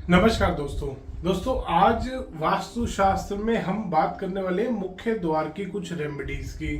नमस्कार दोस्तों आज वास्तुशास्त्र में हम बात करने वाले हैं मुख्य द्वार की कुछ रेमेडीज की।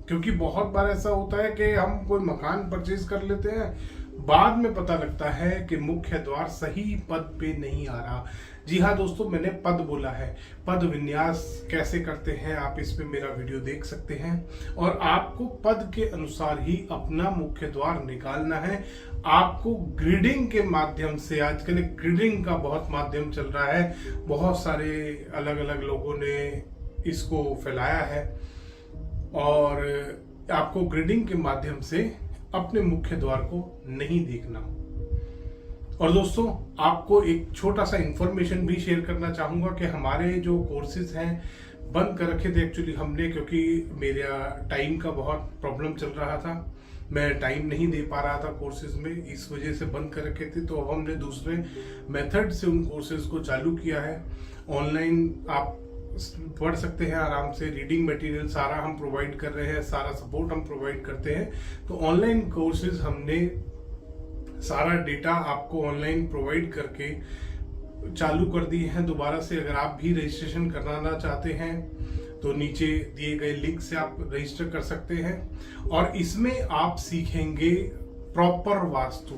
क्योंकि बहुत बार ऐसा होता है कि हम कोई मकान परचेज कर लेते हैं, बाद में पता लगता है कि मुख्य द्वार सही पद पे नहीं आ रहा। जी हाँ दोस्तों, मैंने पद बोला है। पद विन्यास कैसे करते हैं आप इस पे मेरा वीडियो देख सकते हैं, और आपको पद के अनुसार ही अपना मुख्य द्वार निकालना है। आपको ग्रिडिंग के माध्यम से, आजकल ग्रिडिंग का बहुत माध्यम चल रहा है, बहुत सारे अलग अलग लोगों ने इसको फैलाया है, और आपको ग्रिडिंग के माध्यम से अपने मुख्य द्वार को नहीं देखना। और दोस्तों, आपको एक छोटा सा इंफॉर्मेशन भी शेयर करना चाहूंगा कि हमारे जो कोर्सेज हैं बंद कर रखे थे एक्चुअली हमने, क्योंकि मेरा टाइम का बहुत प्रॉब्लम चल रहा था, मैं टाइम नहीं दे पा रहा था कोर्सेज में, इस वजह से बंद कर रखे थे। तो अब हमने दूसरे मेथड से उन कोर्सेज को चालू किया है। ऑनलाइन आप पढ़ सकते हैं आराम से, रीडिंग मटेरियल सारा हम प्रोवाइड कर रहे हैं, सारा सपोर्ट हम प्रोवाइड करते हैं। तो ऑनलाइन कोर्सेज हमने सारा डेटा आपको ऑनलाइन प्रोवाइड करके चालू कर दिए हैं दोबारा से। अगर आप भी रजिस्ट्रेशन कराना चाहते हैं तो नीचे दिए गए लिंक से आप रजिस्टर कर सकते हैं, और इसमें आप सीखेंगे प्रॉपर वास्तु।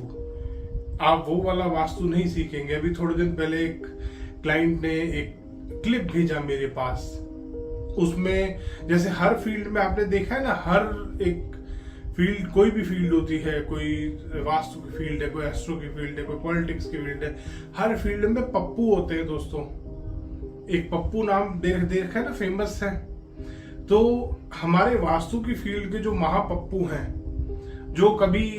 आप वो वाला वास्तु नहीं सीखेंगे। अभी थोड़े दिन पहले एक क्लाइंट ने एक क्लिप भेजा मेरे पास, उसमें जैसे हर फील्ड में आपने देखा है ना, हर एक फील्ड, कोई भी फील्ड होती है, कोई वास्तु की फील्ड है, कोई एस्ट्रो की फील्ड है, कोई पॉलिटिक्स की फील्ड है, हर फील्ड में पप्पू होते हैं दोस्तों। एक पप्पू नाम देखा है ना, फेमस है। तो हमारे वास्तु की फील्ड के जो महापप्पू हैं, जो कभी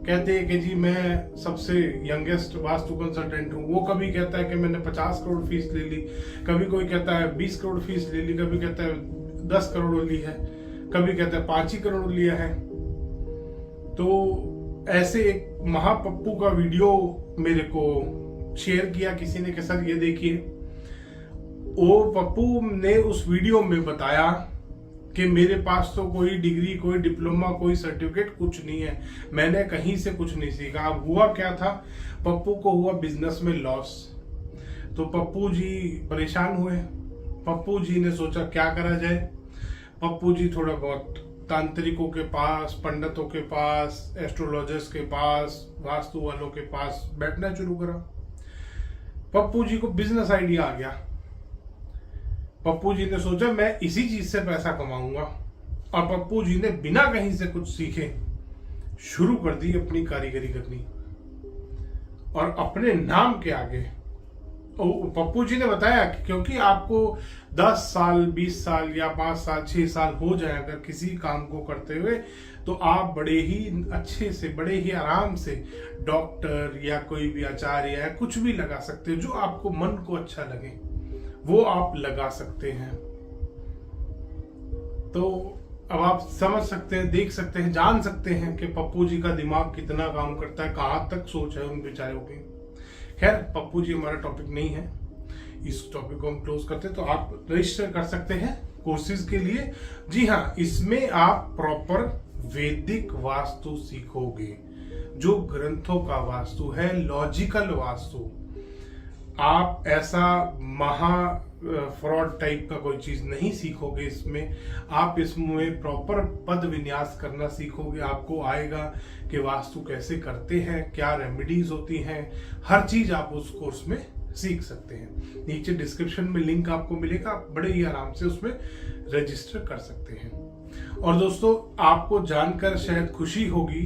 कहते हैं कि जी मैं सबसे यंगेस्ट वास्तु कंसल्टेंट हूँ, वो कभी कहता है कि मैंने 50 करोड़ फीस ले ली, कभी कोई कहता है 20 करोड़ फीस ले ली, कभी कहता है 10 करोड़ ली है, कभी कहता है 5 ही करोड़ लिया है। तो ऐसे एक महापप्पू का वीडियो मेरे को शेयर किया किसी ने कि सर ये देखिए। वो पप्पू ने उस वीडियो में बताया कि मेरे पास तो कोई डिग्री, कोई डिप्लोमा, कोई सर्टिफिकेट कुछ नहीं है, मैंने कहीं से कुछ नहीं सीखा। अब हुआ क्या था, पप्पू को हुआ बिजनेस में लॉस। तो पप्पू जी परेशान हुए। पप्पू जी ने सोचा क्या करा जाए। पप्पू जी थोड़ा बहुत तांत्रिकों के पास, पंडितों के पास, एस्ट्रोलॉजर्स के पास, वास्तु वालों के पास बैठना शुरू करा। पप्पू जी को बिजनेस आइडिया आ गया। पप्पू जी ने सोचा मैं इसी चीज से पैसा कमाऊंगा, और पप्पू जी ने बिना कहीं से कुछ सीखे शुरू कर दी अपनी कारीगरी करनी, और अपने नाम के आगे। पप्पू जी ने बताया कि क्योंकि आपको 10 साल, 20 साल या 5 साल, 6 साल हो जाए अगर किसी काम को करते हुए, तो आप बड़े ही अच्छे से, बड़े ही आराम से डॉक्टर या कोई भी आचार्य या कुछ भी लगा सकते हो, जो आपको मन को अच्छा लगे वो आप लगा सकते हैं। तो अब आप समझ सकते हैं, देख सकते हैं, जान सकते हैं कि पप्पू जी का दिमाग कितना काम करता है, कहां तक सोच है उन बेचारों की। खैर, पप्पू जी हमारा टॉपिक नहीं है, इस टॉपिक को हम क्लोज करते हैं। तो आप रजिस्टर कर सकते हैं कोर्सेज के लिए। जी हाँ, इसमें आप प्रॉपर वैदिक वास्तु सीखोगे, जो ग्रंथों का वास्तु है, लॉजिकल वास्तु। आप ऐसा महा फ्रॉड टाइप का कोई चीज नहीं सीखोगे इसमें। आप इसमें प्रॉपर पद विन्यास करना सीखोगे। आपको आएगा कि वास्तु कैसे करते हैं, क्या रेमेडीज होती हैं, हर चीज आप उस कोर्स में सीख सकते हैं। नीचे डिस्क्रिप्शन में लिंक आपको मिलेगा, आप बड़े ही आराम से उसमें रजिस्टर कर सकते हैं। और दोस्तों, आपको जानकर शायद खुशी होगी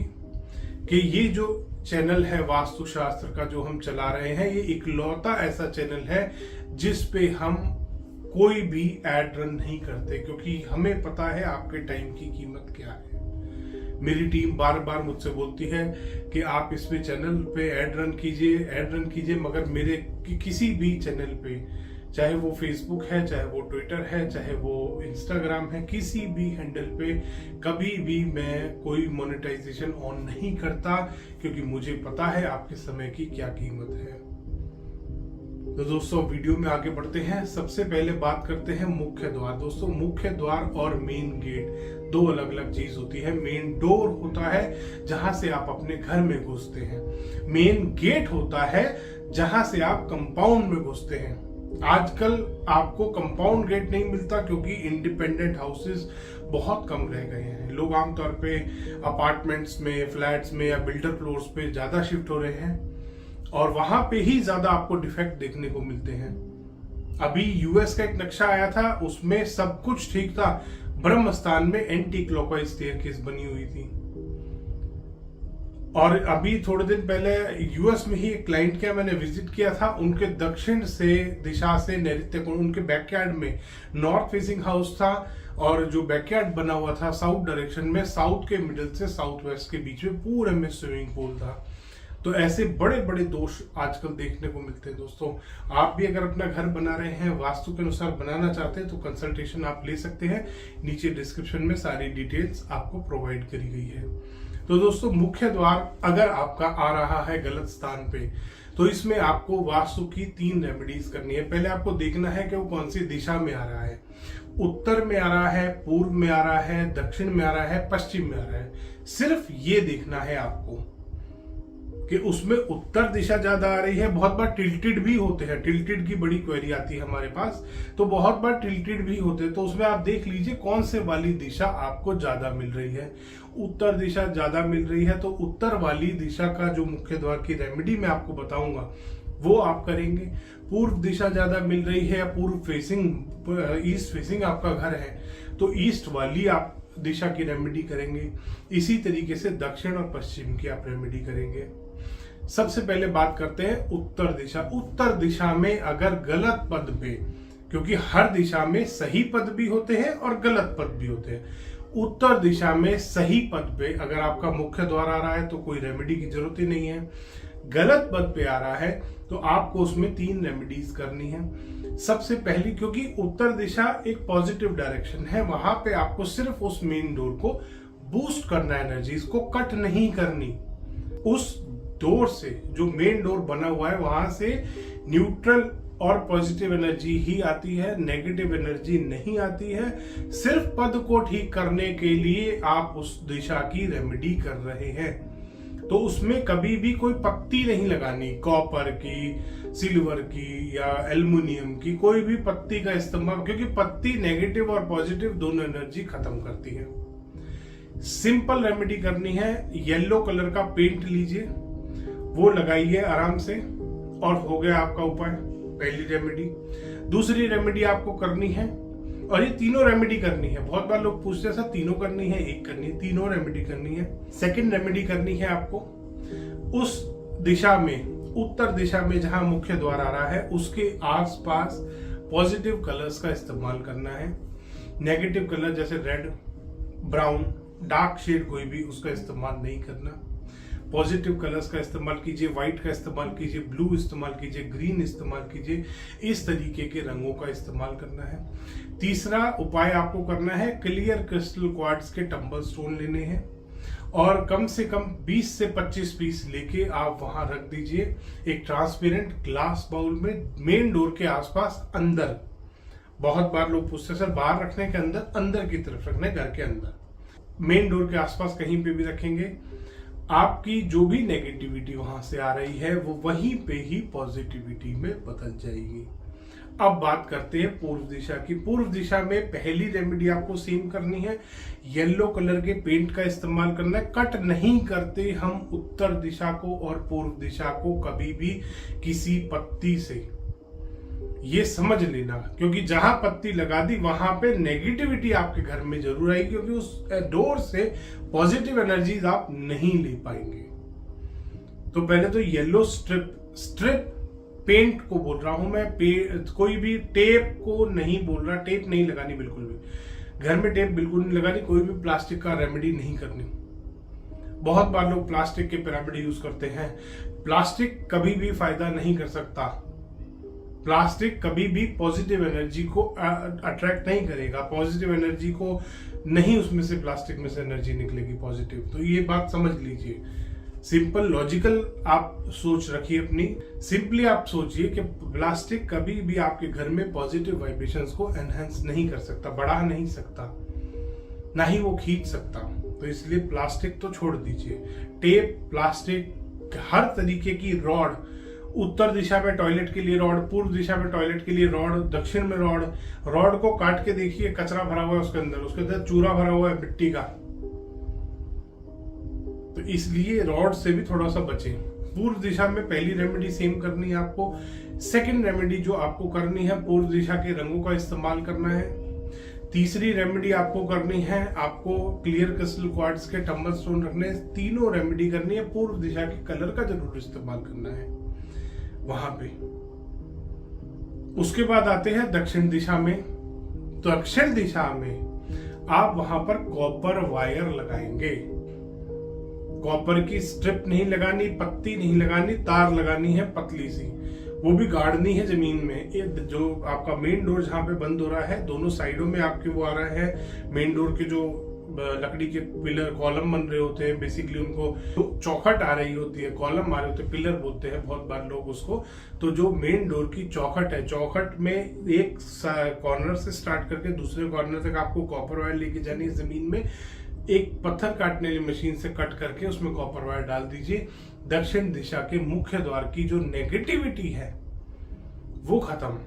कि ये जो चैनल है वास्तुशास्त्र का जो हम चला रहे हैं, ये इकलौता ऐसा चैनल है जिस पे हम कोई भी एड रन नहीं करते, क्योंकि हमें पता है आपके टाइम की कीमत क्या है। मेरी टीम बार बार मुझसे बोलती है कि आप इसमें चैनल पे एड रन कीजिए, मगर मेरे किसी भी चैनल पे, चाहे वो फेसबुक है, चाहे वो ट्विटर है, चाहे वो इंस्टाग्राम है, किसी भी हैंडल पे कभी भी मैं कोई मोनेटाइजेशन ऑन नहीं करता, क्योंकि मुझे पता है आपके समय की क्या कीमत है। तो दोस्तों, वीडियो में आगे बढ़ते हैं। सबसे पहले बात करते हैं मुख्य द्वार। दोस्तों, मुख्य द्वार और मेन गेट दो अलग अलग चीज होती है। मेन डोर होता है जहां से आप अपने घर में घुसते हैं, मेन गेट होता है जहां से आप कंपाउंड में घुसते हैं। आजकल आपको कंपाउंड गेट नहीं मिलता क्योंकि इंडिपेंडेंट हाउसेस बहुत कम रह गए हैं। लोग आमतौर पे अपार्टमेंट्स में, फ्लैट्स में या बिल्डर फ्लोर्स पे ज्यादा शिफ्ट हो रहे हैं और वहां पे ही ज्यादा आपको डिफेक्ट देखने को मिलते हैं। अभी यूएस का एक नक्शा आया था, उसमें सब कुछ ठीक था, ब्रह्म स्थान में एंटी क्लॉकवाइज स्टेयरकेस बनी हुई थी। और अभी थोड़े दिन पहले यूएस में ही एक क्लाइंट के मैंने विजिट किया था, उनके दक्षिण से दिशा से नैऋत्य कोण, उनके बैकयार्ड में नॉर्थ फेसिंग हाउस था और जो बैकयार्ड बना हुआ था साउथ डायरेक्शन में, साउथ के मिडिल से साउथ वेस्ट के बीच में पूरे में स्विमिंग पूल था। तो ऐसे बड़े बड़े दोष आजकल देखने को मिलते हैं। दोस्तों, आप भी अगर अपना घर बना रहे हैं, वास्तु के अनुसार बनाना चाहते हैं, तो कंसल्टेशन आप ले सकते हैं। नीचे डिस्क्रिप्शन में सारी डिटेल्स आपको प्रोवाइड करी गई है। तो दोस्तों, मुख्य द्वार अगर आपका आ रहा है गलत स्थान पे, तो इसमें आपको वास्तु की 3 रेमेडीज करनी है। पहले आपको देखना है कि वो कौन सी दिशा में आ रहा है, उत्तर में आ रहा है, पूर्व में आ रहा है, दक्षिण में आ रहा है, पश्चिम में आ रहा है। सिर्फ ये देखना है आपको कि उसमें उत्तर दिशा ज्यादा आ रही है। बहुत बार टिल्टेड भी होते हैं, टिल्टेड की बड़ी क्वेरी आती है हमारे पास, तो बहुत बार टिल्टेड भी होते हैं। तो उसमें आप देख लीजिए कौन से वाली दिशा आपको ज्यादा मिल रही है। उत्तर दिशा ज्यादा मिल रही है तो उत्तर वाली दिशा का जो मुख्य द्वार की रेमेडी मैं आपको बताऊंगा वो आप करेंगे। पूर्व दिशा ज्यादा मिल रही है या पूर्व फेसिंग, ईस्ट फेसिंग आपका घर है, तो ईस्ट वाली आप दिशा की रेमेडी करेंगे। इसी तरीके से दक्षिण और पश्चिम की आप रेमेडी करेंगे। सबसे पहले बात करते हैं उत्तर दिशा। उत्तर दिशा में अगर गलत पद पे, क्योंकि हर दिशा में सही पद भी होते हैं और गलत पद भी होते हैं, उत्तर दिशा में सही पद पे अगर आपका मुख्य द्वार आ रहा है तो कोई रेमेडी की जरूरत ही नहीं है। गलत पद पे आ रहा है तो आपको उसमें 3 रेमेडीज करनी है। सबसे पहली, क्योंकि उत्तर दिशा एक पॉजिटिव डायरेक्शन है, वहां पे आपको सिर्फ उस मेन डोर को बूस्ट करना है, एनर्जी को कट नहीं करनी। उस डोर से, जो मेन डोर बना हुआ है, वहां से न्यूट्रल और पॉजिटिव एनर्जी ही आती है, नेगेटिव एनर्जी नहीं आती है। सिर्फ पद को ठीक करने के लिए आप उस दिशा की रेमेडी कर रहे हैं, तो उसमें कभी भी कोई पत्ती नहीं लगानी, कॉपर की, सिल्वर की या एल्युमिनियम की, कोई भी पत्ती का इस्तेमाल, क्योंकि पत्ती नेगेटिव और पॉजिटिव दोनों एनर्जी खत्म करती है। सिंपल रेमेडी करनी है, येलो कलर का पेंट लीजिए, वो लगाइए आराम से, और हो गया आपका उपाय, पहली रेमेडी। दूसरी रेमेडी आपको करनी है, और ये तीनों रेमेडी करनी है। बहुत बार लोग पूछते हैं सर तीनों करनी है, एक करनी है, तीनों रेमेडी करनी है। सेकंड रेमेडी करनी है आपको उस दिशा में, उत्तर दिशा में जहां मुख्य द्वार आ रहा है, उसके आसपास पॉजिटिव कलर्स का इस्तेमाल करना है। नेगेटिव कलर जैसे रेड, ब्राउन, डार्क शेड कोई भी उसका इस्तेमाल नहीं करना। पॉजिटिव कलर्स का इस्तेमाल कीजिए, व्हाइट का इस्तेमाल कीजिए, ब्लू इस्तेमाल कीजिए, ग्रीन इस्तेमाल कीजिए। इस तरीके के रंगों का इस्तेमाल करना है। तीसरा उपाय आपको करना है, क्लियर क्रिस्टल क्वार्ट्ज के टंबल स्टोन लेने हैं और कम से कम 20 से 25 पीस लेके आप वहां रख दीजिए एक ट्रांसपेरेंट ग्लास बाउल में, मेन डोर के आसपास अंदर। बहुत बार लोग पूछते हैं सर बाहर रखने के अंदर, अंदर की तरफ रखने, घर के अंदर, मेन डोर के आसपास कहीं पे भी रखेंगे। आपकी जो भी नेगेटिविटी वहां से आ रही है वो वहीं पे ही पॉजिटिविटी में बदल जाएगी। अब बात करते हैं पूर्व दिशा की। पूर्व दिशा में पहली रेमेडी आपको सेम करनी है, येलो कलर के पेंट का इस्तेमाल करना है। कट नहीं करते हम उत्तर दिशा को और पूर्व दिशा को कभी भी किसी पत्ती से, ये समझ लेना, क्योंकि जहां पत्ती लगा दी वहां पे नेगेटिविटी आपके घर में जरूर आएगी, क्योंकि उस डोर से पॉजिटिव एनर्जीज आप नहीं ले पाएंगे। तो पहले तो येलो स्ट्रिप पेंट को बोल रहा हूं मैं, कोई भी टेप को नहीं बोल रहा, टेप नहीं लगानी बिल्कुल भी, घर में टेप बिल्कुल नहीं लगानी, कोई भी प्लास्टिक का रेमेडी नहीं करनी। बहुत बार लोग प्लास्टिक के पिरामिड यूज करते हैं, प्लास्टिक कभी भी फायदा नहीं कर सकता। प्लास्टिक कभी भी पॉजिटिव एनर्जी को अट्रैक्ट नहीं करेगा, पॉजिटिव एनर्जी को नहीं, उसमें से प्लास्टिक में से एनर्जी निकलेगी पॉजिटिव। तो ये बात समझ लीजिए, सिंपल लॉजिकल आप सोच रखिए अपनी। सिंपली आप सोचिए कि प्लास्टिक कभी भी आपके घर में पॉजिटिव वाइब्रेशंस को एनहेंस नहीं कर सकता, बढ़ा नहीं सकता, ना ही वो खींच सकता। तो इसलिए प्लास्टिक तो छोड़ दीजिए। टेप, प्लास्टिक, हर तरीके की रॉड उत्तर दिशा में टॉयलेट के लिए रॉड, पूर्व दिशा में टॉयलेट के लिए रॉड, दक्षिण में रॉड। रॉड को काट के देखिए, कचरा भरा हुआ है उसके अंदर चूरा भरा हुआ है मिट्टी का, तो इसलिए रॉड से भी थोड़ा सा बचें। पूर्व दिशा में पहली रेमेडी सेम करनी है आपको। सेकंड रेमेडी जो आपको करनी है, पूर्व दिशा के रंगों का इस्तेमाल करना है। तीसरी रेमेडी आपको करनी है, आपको क्लियर क्रिस्टल क्वार्ट्ज के टम्बल स्टोन रखने। तीनों रेमेडी करनी है, पूर्व दिशा के कलर का जरूर इस्तेमाल करना है वहां पे। उसके बाद आते हैं दक्षिण दिशा में। दक्षिण दिशा में आप वहां पर कॉपर वायर लगाएंगे। कॉपर की स्ट्रिप नहीं लगानी, पत्ती नहीं लगानी, तार लगानी है पतली सी, वो भी गाड़नी है जमीन में। जो आपका मेन डोर जहां पे बंद हो रहा है, दोनों साइडों में आपके वो आ रहा है मेन डोर के जो लकड़ी के पिलर कॉलम बन रहे होते हैं, बेसिकली उनको तो चौखट आ रही होती है, कॉलम आ रहे होते हैं, पिलर बोलते हैं बहुत बार लोग उसको। तो जो मेन डोर की चौखट है, चौखट में एक कॉर्नर से स्टार्ट करके दूसरे कॉर्नर तक आपको कॉपर वायर लेके जानी है जमीन में। एक पत्थर काटने वाली मशीन से कट करके उसमें कॉपर वायर डाल दीजिए। दक्षिण दिशा के मुख्य द्वार की जो नेगेटिविटी है वो खत्म।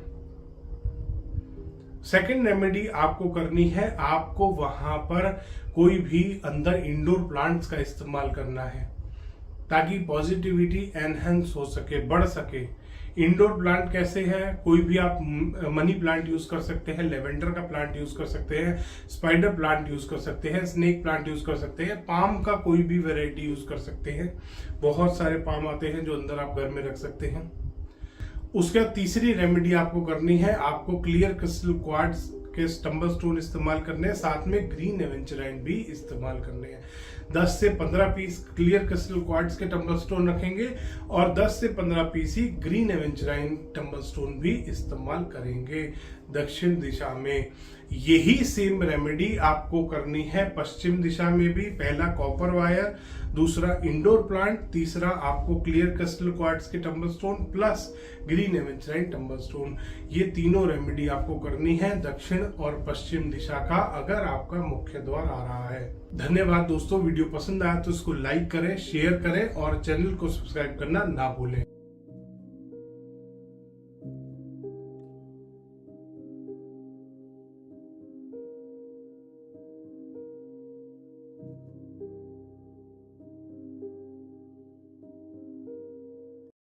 सेकंड रेमेडी आपको करनी है, आपको वहां पर कोई भी अंदर इंडोर प्लांट्स का इस्तेमाल करना है ताकि पॉजिटिविटी एनहेंस हो सके, बढ़ सके। इंडोर प्लांट कैसे है, कोई भी आप मनी प्लांट यूज कर सकते हैं, लेवेंडर का प्लांट यूज कर सकते हैं, स्पाइडर प्लांट यूज कर सकते हैं, स्नेक प्लांट यूज कर सकते हैं, पाम का कोई भी वैरायटी यूज कर सकते हैं। बहुत सारे पाम आते हैं जो अंदर आप घर में रख सकते हैं। उसके बाद तीसरी रेमेडी आपको करनी है, आपको क्लियर क्रिस्टल क्वार्ट्ज के टम्बल स्टोन इस्तेमाल करने हैं, साथ में ग्रीन एवेंचराइन भी इस्तेमाल करने हैं। 10 से 15 पीस क्लियर क्रिस्टल क्वार्ट्ज के टम्बल स्टोन रखेंगे और 10 से 15 पीस ही ग्रीन एवेंचराइन टम्बल स्टोन भी इस्तेमाल करेंगे दक्षिण दिशा में। यही सेम रेमेडी आपको करनी है पश्चिम दिशा में भी। पहला कॉपर वायर, दूसरा इंडोर प्लांट, तीसरा आपको क्लियर क्रिस्टल क्वार्ट्ज के tumble stone plus green aventurine tumble stone. ये तीनों रेमेडी आपको करनी है दक्षिण और पश्चिम दिशा का, अगर आपका मुख्य द्वार आ रहा है। धन्यवाद दोस्तों, वीडियो पसंद आया तो इसको लाइक करें, शेयर करें और चैनल को सब्सक्राइब करना ना भूलें।